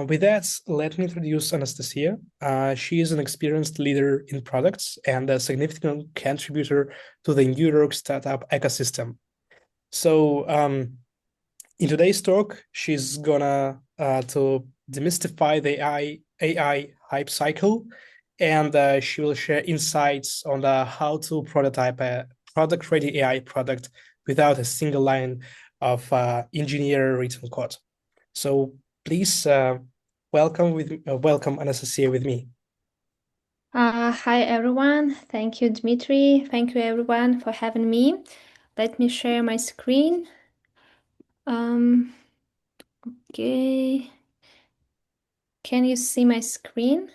With that, let me introduce Anastasia. She is an experienced leader in products and a significant contributor to the New York startup ecosystem. So, in today's talk, she's gonna to demystify the AI hype cycle, and she will share insights on how to prototype a product-ready AI product without a single line of engineer written code. So please welcome Anastasia with me. Hi everyone. Thank you, Dmitry. Thank you everyone for having me. Let me share my screen. Um, okay. Can you see my screen?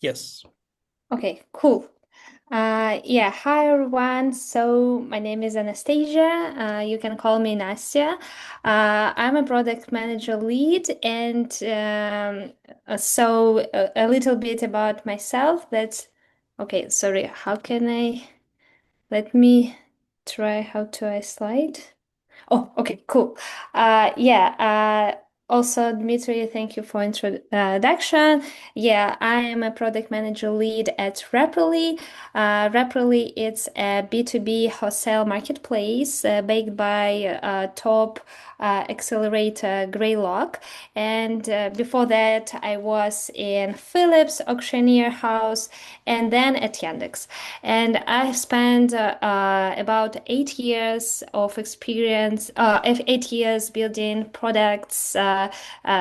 Yes. Okay, cool. Yeah, hi everyone. So my name is Anastasia. You can call me Nastia. I'm a product manager lead, and a little bit about myself. That's okay. Sorry, how can I? Let me try how to I slide. Oh, okay, cool. Yeah. Also, Dmitry, thank you for introduction. Yeah, I am a product manager lead at RepRally. RepRally it's a B2B wholesale marketplace backed by top accelerator Greylock. And before that, I was in Philips Auctioneer House and then at Yandex. And I spent about 8 years of experience, 8 years building products,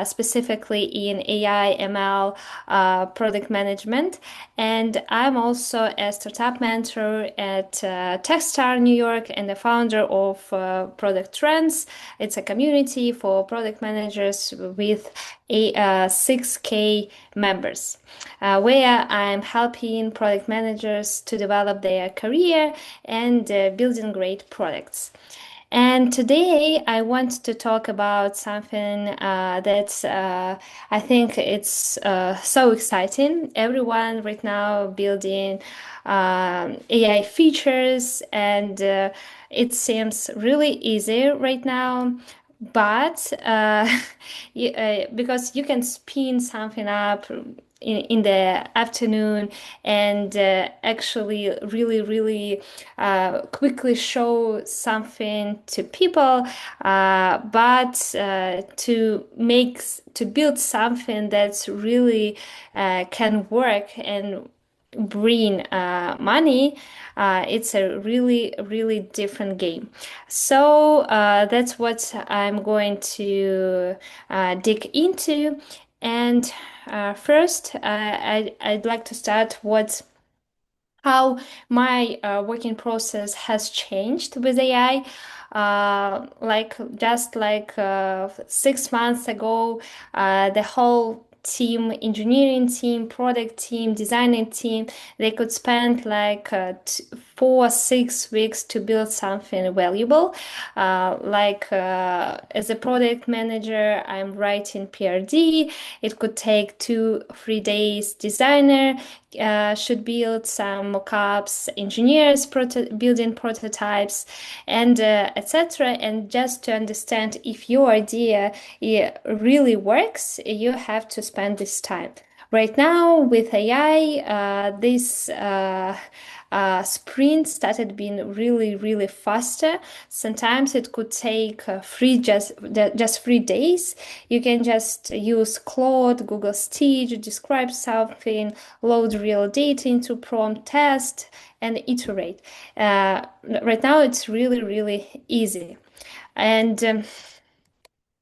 specifically in AI, ML, product management. And I'm also a startup mentor at Techstar New York and the founder of Product Trends. It's a community for product managers with 6K members, where I'm helping product managers to develop their career and building great products. And today I want to talk about something that I think it's so exciting. Everyone right now building AI features, and it seems really easy right now. But because you can spin something up in the afternoon and actually really quickly show something to people, but to build something that's really can work and bring money, it's a really different game. So that's what I'm going to dig into. And first, I'd like to start how my working process has changed with AI. Like just like 6 months ago, the whole team, engineering team, product team, designing team, they could spend like 4 6 weeks to build something valuable. As a product manager, I'm writing PRD. It could take 2 3 days. Designer should build some mockups, engineers building prototypes, and etc. And just to understand if your idea really works, you have to spend this time. Right now, with AI, this sprint started being really faster. Sometimes it could take just 3 days. You can just use Claude, Google Stitch, describe something, load real data into prompt, test, and iterate. Right now, it's really easy. And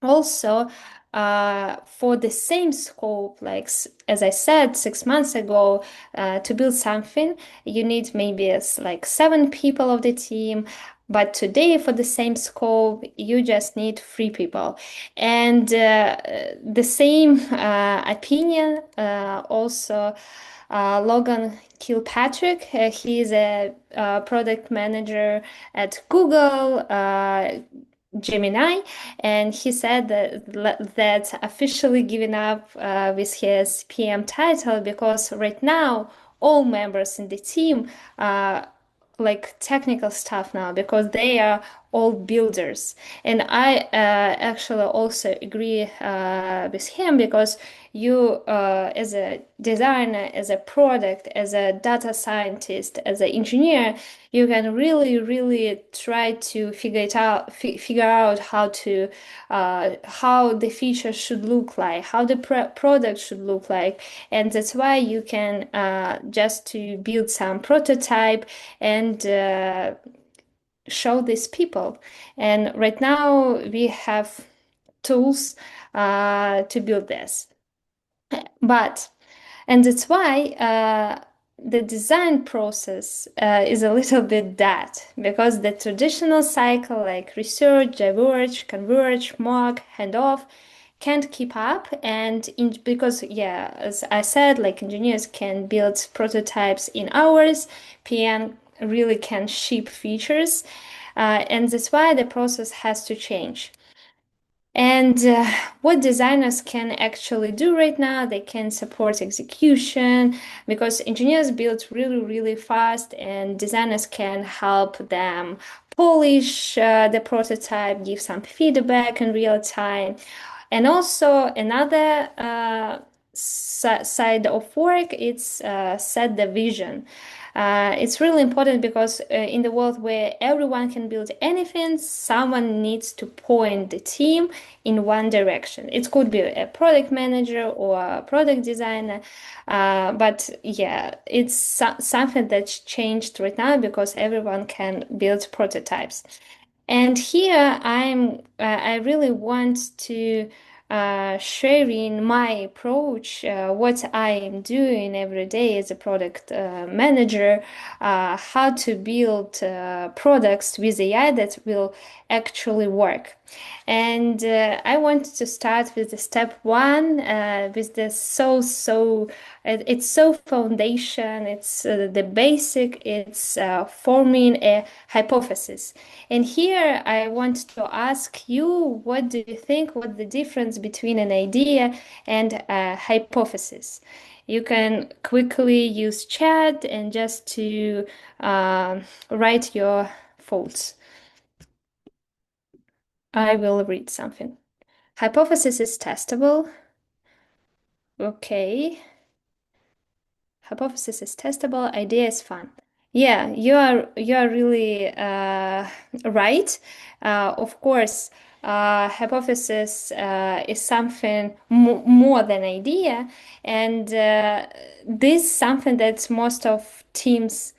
also, for the same scope, as I said 6 months ago, to build something, you need maybe like 7 people of the team. But today, for the same scope, you just need 3 people. And the same opinion also Logan Kilpatrick. He is a product manager at Google. Gemini, and he said that officially giving up with his PM title because right now all members in the team like technical staff now because they are all builders. And I actually also agree with him, because you, as a designer, as a product, as a data scientist, as an engineer, you can really, really try to figure out how the feature should look like, how the product should look like, and that's why you can just to build some prototype and show these people. And right now we have tools to build this. But, and that's why the design process is a little bit that, because the traditional cycle like research, diverge, converge, mock, handoff can't keep up. And because, yeah, as I said, like engineers can build prototypes in hours, PM really can ship features. And that's why the process has to change. And what designers can actually do right now, they can support execution, because engineers build really, really fast, and designers can help them polish the prototype, give some feedback in real time. And also another side of work, it's set the vision. It's really important, because in the world where everyone can build anything, someone needs to point the team in one direction. It could be a product manager or a product designer, but yeah, it's something that's changed right now, because everyone can build prototypes. And here I really want to sharing my approach, what I am doing every day as a product manager, how to build products with AI that will actually work. And I wanted to start with the step one, with the it's so foundation, it's the basic, it's forming a hypothesis. And here I want to ask you, what do you think, what the difference between an idea and a hypothesis? You can quickly use chat and just to write your thoughts. I will read something. Hypothesis is testable. Okay. Hypothesis is testable. Idea is fun. Yeah, you are really right. Of course, hypothesis is something more than idea, and this is something that most of teams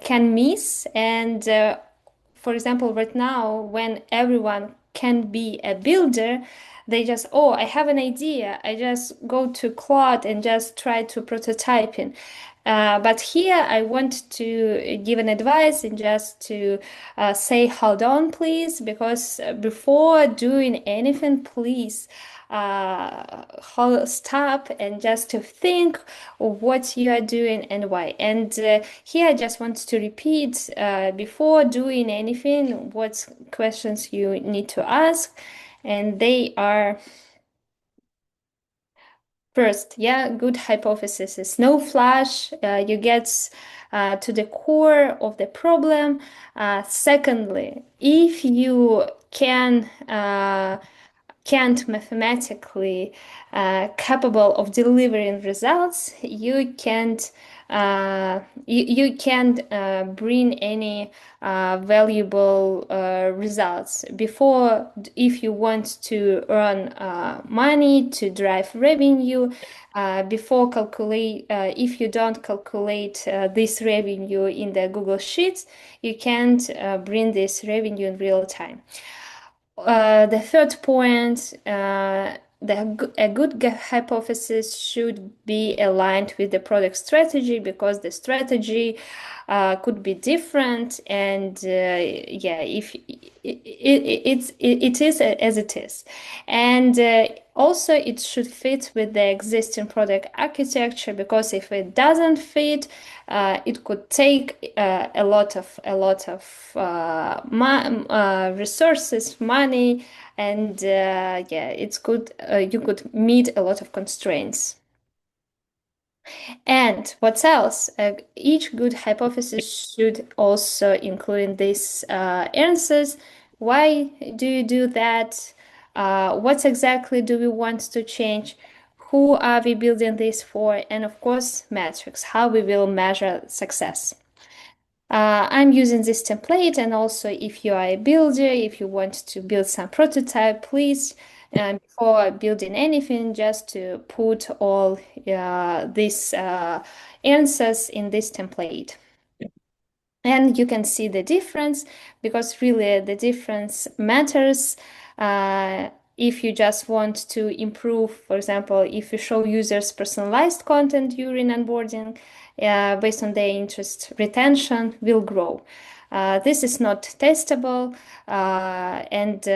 can miss. And for example, right now, when everyone can be a builder, they just, oh, I have an idea. I just go to Claude and just try to prototyping. But here I want to give an advice and just to say, hold on, please, because before doing anything, please stop and just to think of what you are doing and why. And here I just want to repeat, before doing anything, what questions you need to ask. And they are: first, yeah, good hypothesis is no flash. You get to the core of the problem. Secondly, if you can't mathematically capable of delivering results, you can't bring any valuable results. Before, if you want to earn money to drive revenue, before calculate, if you don't calculate this revenue in the Google Sheets, you can't bring this revenue in real time. The third point, a good hypothesis should be aligned with the product strategy, because the strategy could be different. And yeah, if it is as it is. And also it should fit with the existing product architecture, because if it doesn't fit, it could take a lot of resources, money, and yeah, it's good. You could meet a lot of constraints. And what else? Each good hypothesis should also include these answers. Why do you do that? What exactly do we want to change? Who are we building this for? And of course, metrics, how we will measure success. I'm using this template, and also if you are a builder, if you want to build some prototype, please, before building anything, just to put all these answers in this template. And you can see the difference, because really the difference matters. If you just want to improve, for example, if you show users personalized content during onboarding, based on their interest, retention will grow. This is not testable, and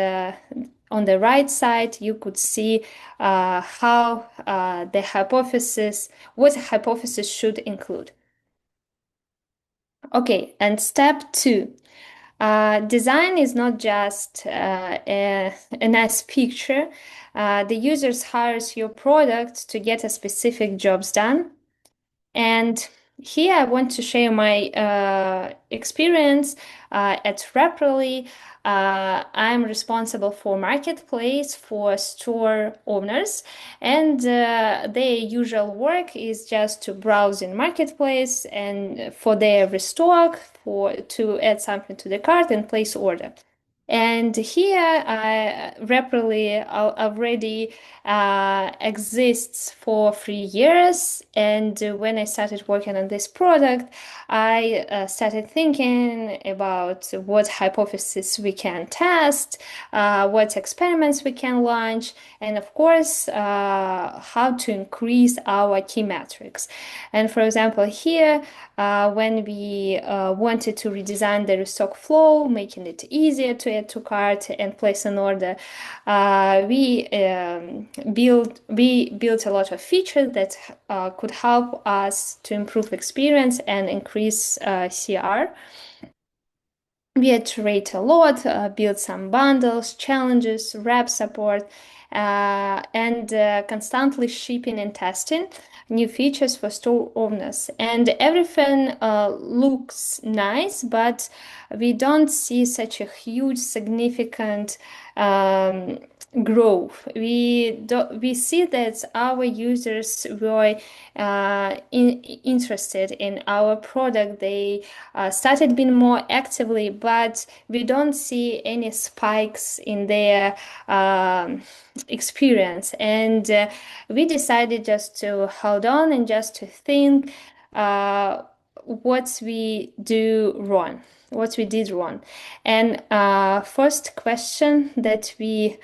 on the right side, you could see how the hypothesis, what hypothesis should include. Okay, and step two. Design is not just a nice picture. The users hires your product to get a specific jobs done. And here I want to share my experience at RepRally. I'm responsible for marketplace for store owners, and their usual work is just to browse in marketplace and for their restock, for to add something to the cart and place order. And here, RepRally already exists for 3 years. And when I started working on this product, I started thinking about what hypotheses we can test, what experiments we can launch, and of course, how to increase our key metrics. And for example, here, when we wanted to redesign the restock flow, making it easier to add to cart and place an order, we built a lot of features that could help us to improve experience and increase CR. We iterate a lot, build some bundles, challenges, rep support, and constantly shipping and testing new features for store owners. And everything looks nice, but we don't see such a huge, significant growth. We see that our users were interested in our product. They started being more actively, but we don't see any spikes in their experience. And we decided just to hold on and just to think what we do wrong, what we did wrong. And first question that we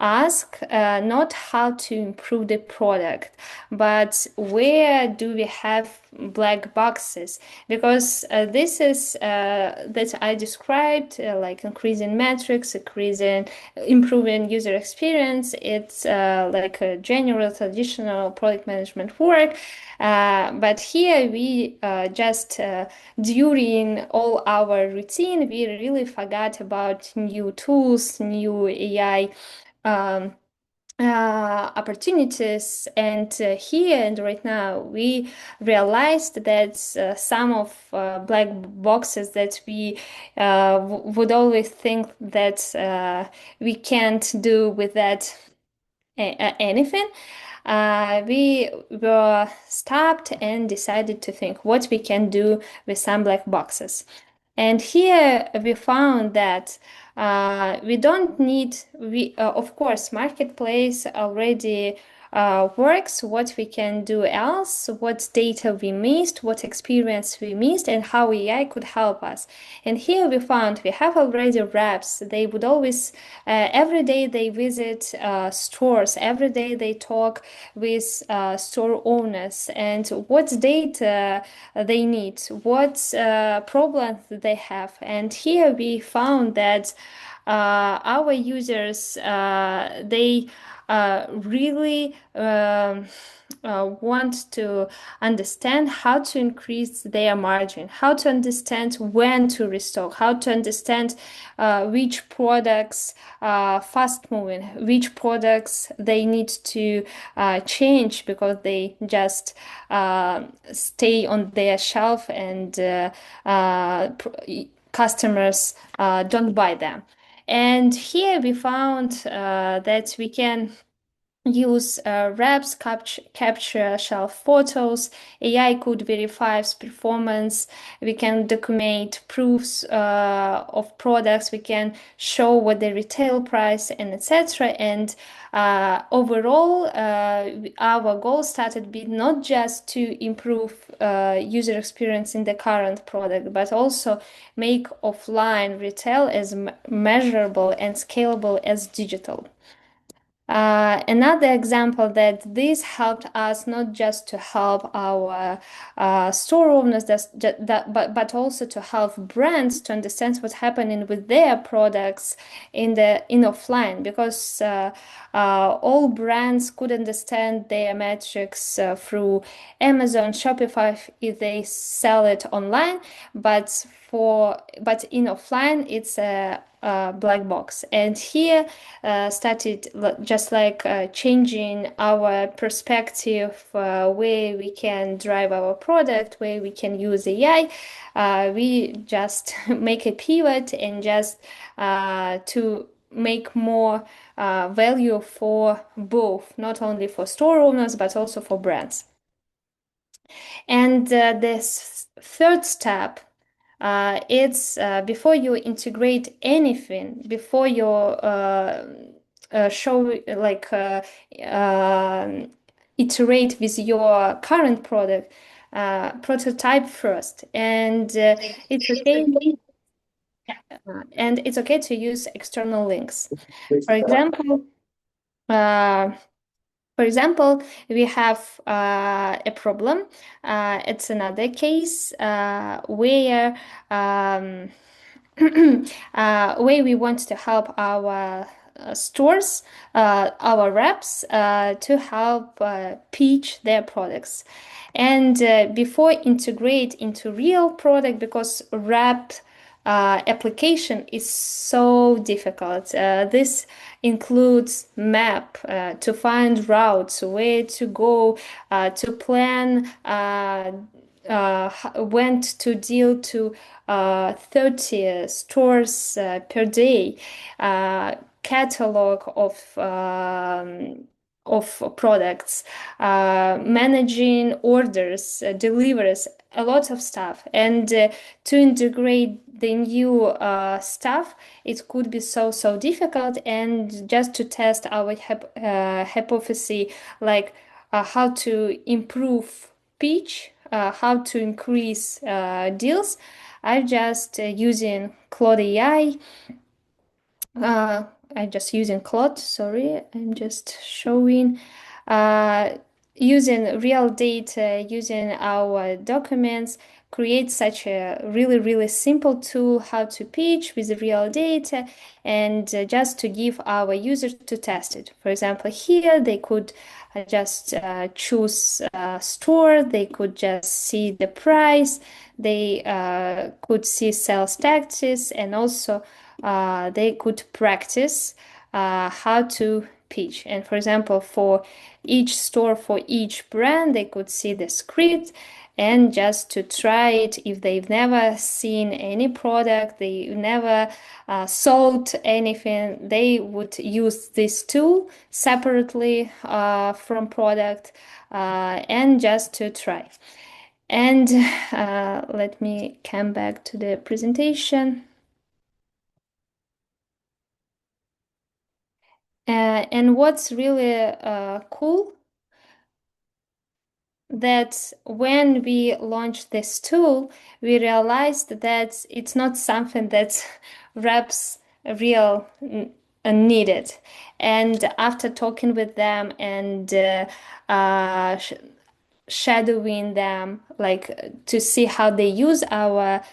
ask, not how to improve the product, but where do we have black boxes? Because this is that I described, like increasing metrics, improving user experience. It's like a general traditional product management work. But here we just during all our routine, we really forgot about new tools, new AI opportunities. And here and right now, we realized that some of black boxes that we would always think that we can't do with that anything. We were stopped and decided to think what we can do with some black boxes. And here we found that we don't need, of course, marketplace already works, what we can do else, what data we missed, what experience we missed, and how AI could help us. And here we found we have already reps. They would always, every day they visit stores, every day they talk with store owners, and what data they need, what problems they have. And here we found that our users, they really want to understand how to increase their margin, how to understand when to restock, how to understand which products are fast moving, which products they need to change because they just stay on their shelf and customers don't buy them. And here we found that we can use reps, capture shelf photos. AI could verify performance. We can document proofs of products. We can show what the retail price and etc. And overall, our goal started being not just to improve user experience in the current product, but also make offline retail as measurable and scalable as digital. Another example that this helped us not just to help our store owners, but also to help brands to understand what's happening with their products in offline, because all brands could understand their metrics through Amazon, Shopify if they sell it online, but in offline it's a black box. And here started just like changing our perspective, where we can drive our product, where we can use AI. We just make a pivot and just to make more value for both, not only for store owners, but also for brands. And this third step, it's before you integrate anything, before you show like iterate with your current product, prototype first. And it's okay. And it's okay to use external links. For example, uh, we have a problem. It's another case where where we want to help our stores, our reps, to help pitch their products. And before integrate into real product, because rep application is so difficult. This includes map to find routes, where to go, to plan went to deal to 30 stores per day, catalog of products, managing orders, deliveries, a lot of stuff. And to integrate the new stuff, it could be so difficult. And just to test our hypothesis, like how to improve pitch, how to increase deals, I'm just using Claude AI. I'm just using Claude, sorry, I'm just showing. Uh, Using real data, using our documents, create such a really simple tool how to pitch with real data, and just to give our users to test it. For example, here they could just choose store, they could just see the price, they could see sales taxes, and also they could practice how to pitch. And for example, for each store, for each brand, they could see the script and just to try it. If they've never seen any product, they never sold anything, they would use this tool separately from product and just to try. And let me come back to the presentation. And what's really cool, that when we launched this tool, we realized that it's not something that reps real needed. And after talking with them and shadowing them, like to see how they use our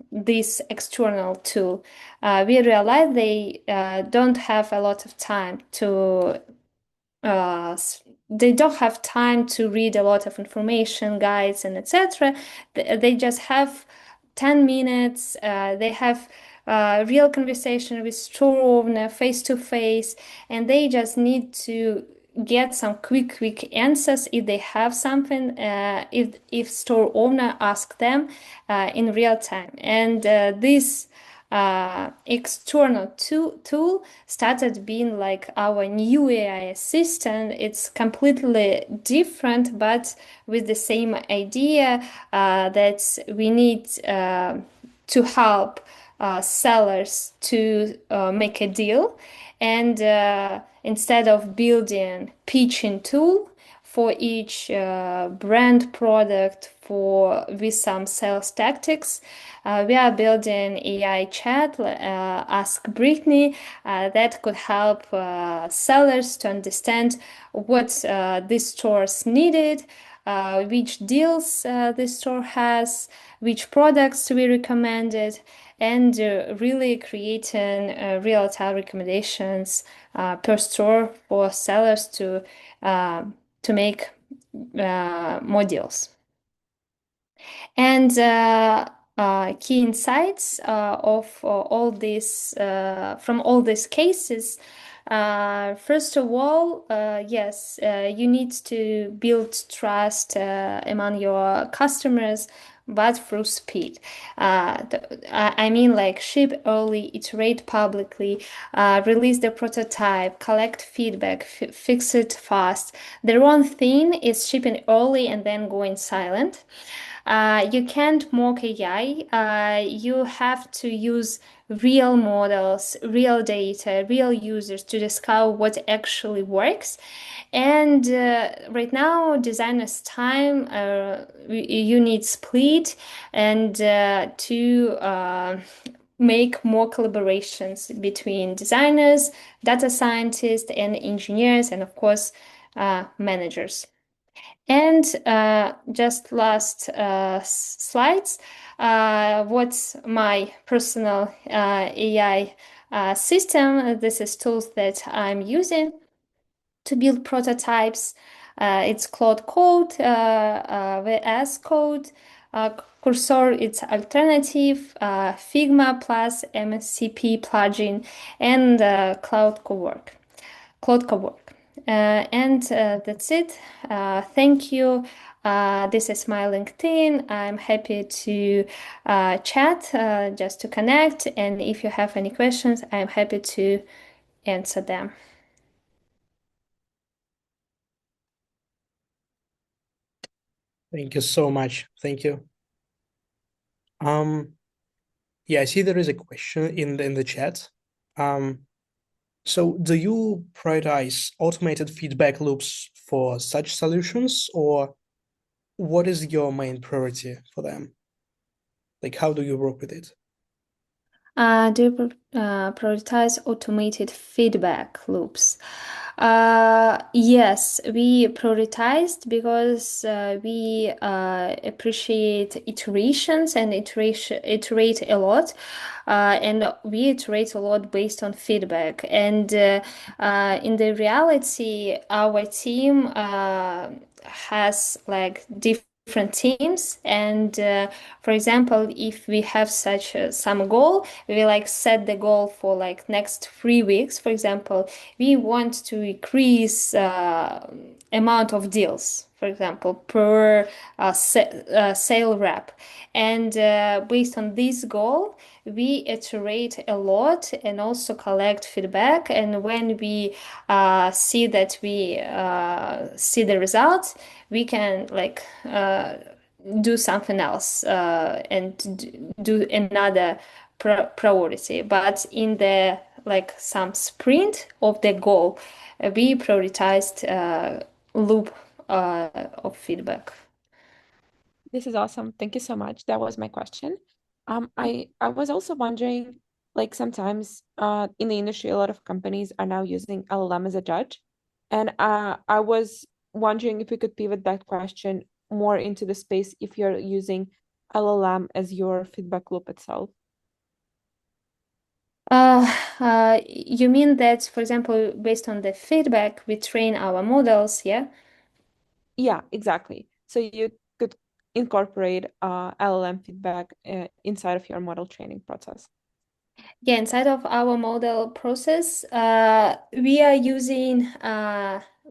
this external tool, we realized they don't have a lot of time to they don't have time to read a lot of information, guides, and etc. They just have 10 minutes. They have real conversation with store owner face to face, and they just need to get some quick answers if they have something, if store owner ask them in real time. And this external tool started being like our new AI assistant. It's completely different, but with the same idea that we need to help sellers to make a deal. And instead of building pitching tool for each brand product for with some sales tactics, we are building AI chat, Ask Brittany, that could help sellers to understand what these stores needed, which deals the store has, which products we recommended, and really creating real-time recommendations per store for sellers to make more deals. And key insights of all these from all these cases. First of all, yes, you need to build trust among your customers, but through speed. I mean, like ship early, iterate publicly, release the prototype, collect feedback, fix it fast. The wrong thing is shipping early and then going silent. You can't mock AI. You have to use real models, real data, real users to discover what actually works. And right now, designers' time, you need split and to make more collaborations between designers, data scientists, and engineers, and of course, managers. And just last slides, what's my personal AI system? This is tools that I'm using to build prototypes. It's Claude Code, VS Code, Cursor, it's alternative, Figma plus MCP plugin, and Cloud Cowork. Claude Cowork. And that's it. Thank you. This is my LinkedIn. I'm happy to chat, just to connect. And if you have any questions, I'm happy to answer them. Thank you so much. Thank you. Yeah, I see there is a question in the chat. So do you prioritize automated feedback loops for such solutions, or what is your main priority for them? Like, how do you work with it? Do you prioritize automated feedback loops? Yes, we prioritized because we appreciate iterations and iterate a lot. And we iterate a lot based on feedback. And in the reality, our team has like different teams, and for example, if we have such some goal, we like set the goal for like next 3 weeks. For example, we want to increase amount of deals, for example, per sale rep, and based on this goal we iterate a lot and also collect feedback. And when we see that we see the results, we can like do something else and do another priority. But in the like some sprint of the goal, we prioritized loop of feedback. This is awesome. Thank you so much. That was my question. I was also wondering, like sometimes in the industry, a lot of companies are now using LLM as a judge, and I was wondering if we could pivot that question more into the space if you're using LLM as your feedback loop itself. You mean that, for example, based on the feedback, we train our models, yeah? Yeah, exactly. So you could incorporate LLM feedback inside of your model training process. Yeah, inside of our model process, we are using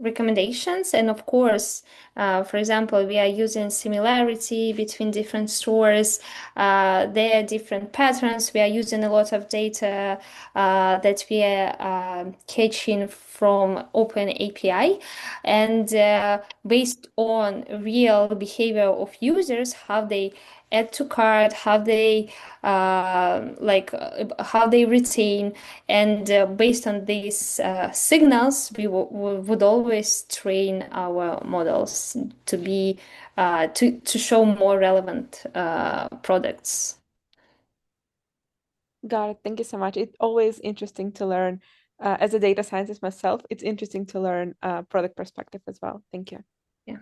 recommendations. And of course, for example, we are using similarity between different stores. There are different patterns. We are using a lot of data that we are catching from Open API, and based on real behavior of users, how they add to cart, how they how they retain, and based on these signals, we would always train our models to be to show more relevant products. Got it. Thank you so much. It's always interesting to learn. As a data scientist myself, it's interesting to learn product perspective as well. Thank you. Yeah.